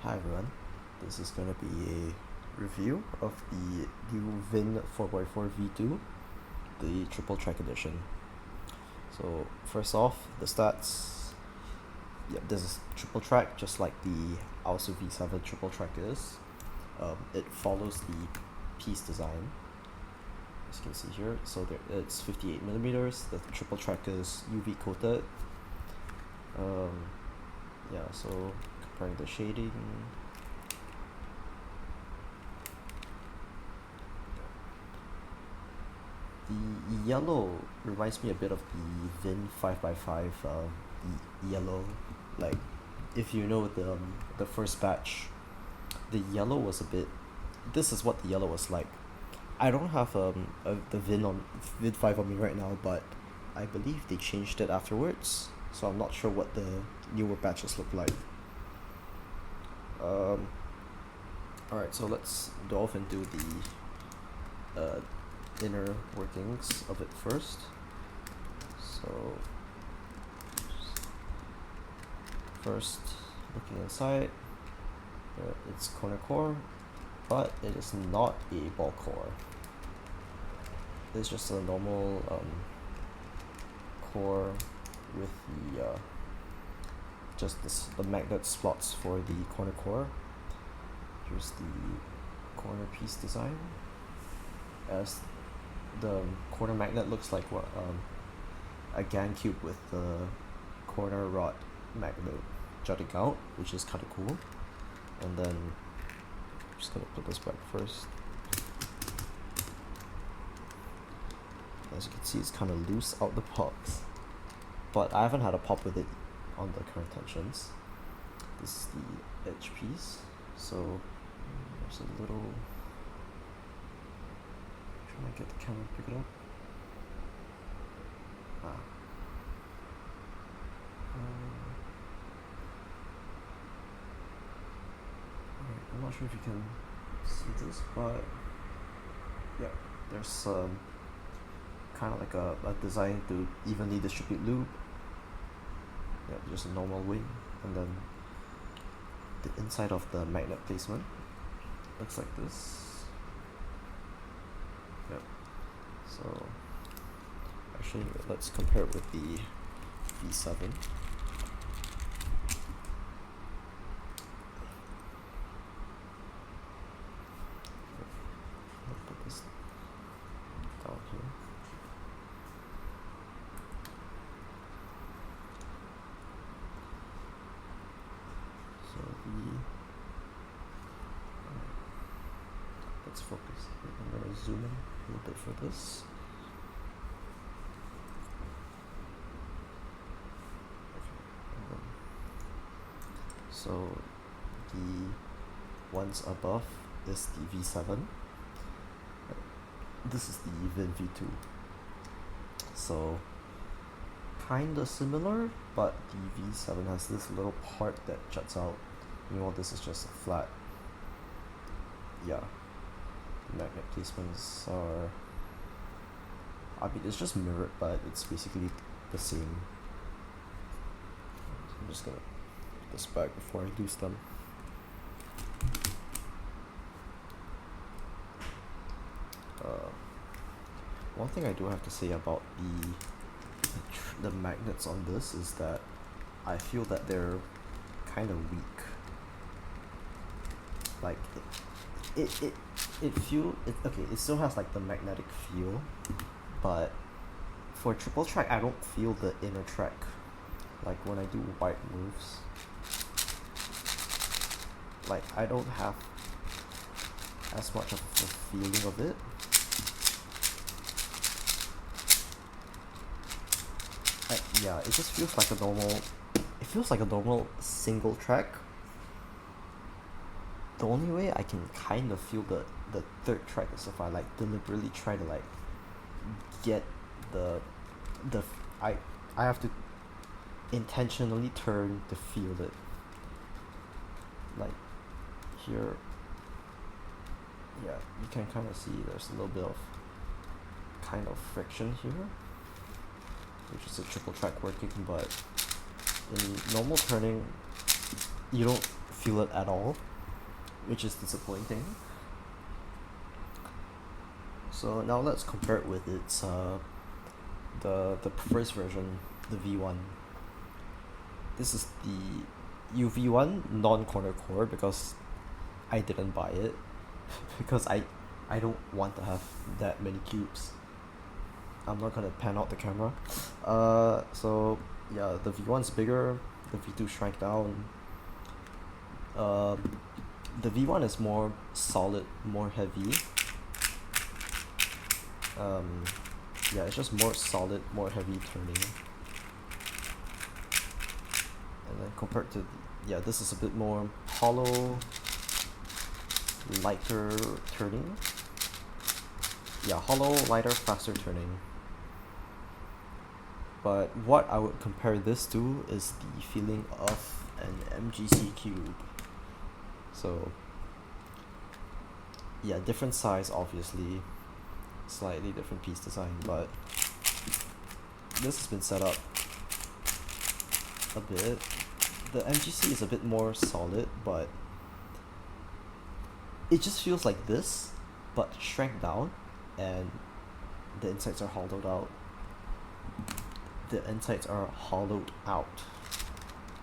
Hi everyone, this is going to be a review of the new VIN 4x4 V2, the triple track edition. So first off, the stats. Yep, this is triple track just like the Ausu V7 triple track is. It follows the piece design, as you can see here. So it's 58 millimeters. The triple track is UV coated. Yeah, so comparing the shading, the yellow reminds me a bit of the VIN 5x5 yellow. Like, if you know the first batch, the yellow was a bit. This is what the yellow was like. I don't have the VIN on VIN 5 on me right now, but I believe they changed it afterwards, so I'm not sure what the newer batches look like. Alright, so let's delve into the inner workings of it first. So first, looking inside, it's corner core, but it is not a ball core. It's just a normal core with the just the magnet slots for the corner core. Here's the corner piece design. As the corner magnet looks like what a GAN cube with the corner rod magnet jutting out, which is kind of cool. And then I'm just gonna put this back first. As you can see, it's kind of loose out the box, but I haven't had a pop with it on the current tensions. This is the edge piece, so there's a little. Trying to get the camera to pick it up. I'm not sure if you can see this, but yeah, there's kind of like a design to evenly distribute lube. Yeah, just a normal wing, and then the inside of the magnet placement looks like this. Yep. So actually, let's compare it with the V7. I'll put this down here. So let's focus. I'm gonna zoom in a little bit for this. So the ones above is the V7. This is the VIN V2. So kinda similar, but the V7 has this little part that juts out. Meanwhile, this is just a flat. Yeah, the magnet placements are. I mean, it's just mirrored, but it's basically the same. So I'm just gonna put this back before I lose them. One thing I do have to say about the magnets on this is that I feel that they're kind of weak. Like it still has like the magnetic feel, but for triple track I don't feel the inner track like when I do wide moves. Like I don't have as much of a feeling of it. Yeah, it just feels like a normal. It feels like a normal single track. The only way I can kind of feel the third track is if I like deliberately try to like get the I have to intentionally turn to feel it. Like here, yeah, you can kind of see there's a little bit of kind of friction here, which is a triple track working, but in normal turning you don't feel it at all, which is disappointing. So now let's compare it with its the first version, the V1. This is the UV1 non-corner core because I didn't buy it because I don't want to have that many cubes. I'm not gonna pan out the camera. So yeah, the V1's bigger, the V2 shrank down. The V1 is more solid, more heavy. Yeah, it's just more solid, more heavy turning. And then compared to, yeah, this is a bit more hollow, lighter turning. Yeah, hollow, lighter, faster turning. But what I would compare this to is the feeling of an MGC cube. So yeah, different size obviously, slightly different piece design, but this has been set up a bit. The MGC is a bit more solid, but it just feels like this, but shrank down, and the insides are hollowed out. The insides are hollowed out.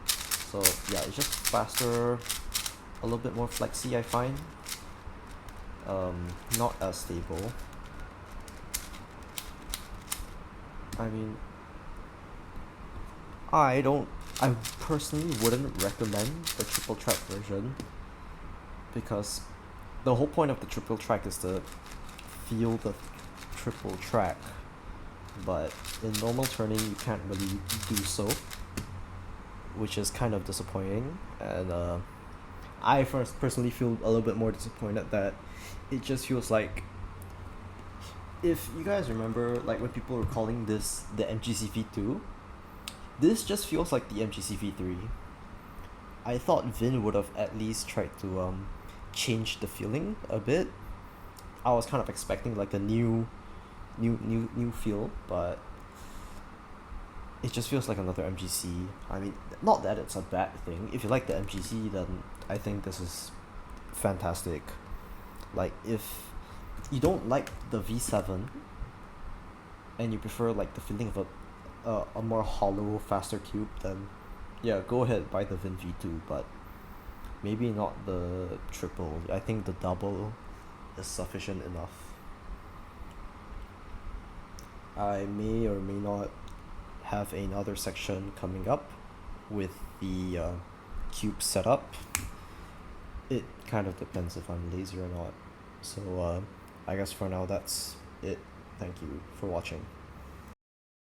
So yeah, it's just faster, a little bit more flexy, I find. Not as stable. I mean, I personally wouldn't recommend the triple track version because the whole point of the triple track is to feel the triple track, but in normal turning you can't really do so, which is kind of disappointing. And I first personally feel a little bit more disappointed that it just feels like, if you guys remember, like when people were calling this the MGC V2, this just feels like the MGC V3. I thought Vin would have at least tried to change the feeling a bit. I was kind of expecting like a new feel, but it just feels like another MGC. I mean, not that it's a bad thing. If you like the MGC, then I think this is fantastic. Like, if you don't like the V7 and you prefer like the feeling of a more hollow, faster cube, then yeah, go ahead, buy the Vin V2, but maybe not the triple. I think the double is sufficient enough. I may or may not have another section coming up with the cube setup. It kind of depends if I'm lazy or not. So I guess for now that's it. Thank you for watching.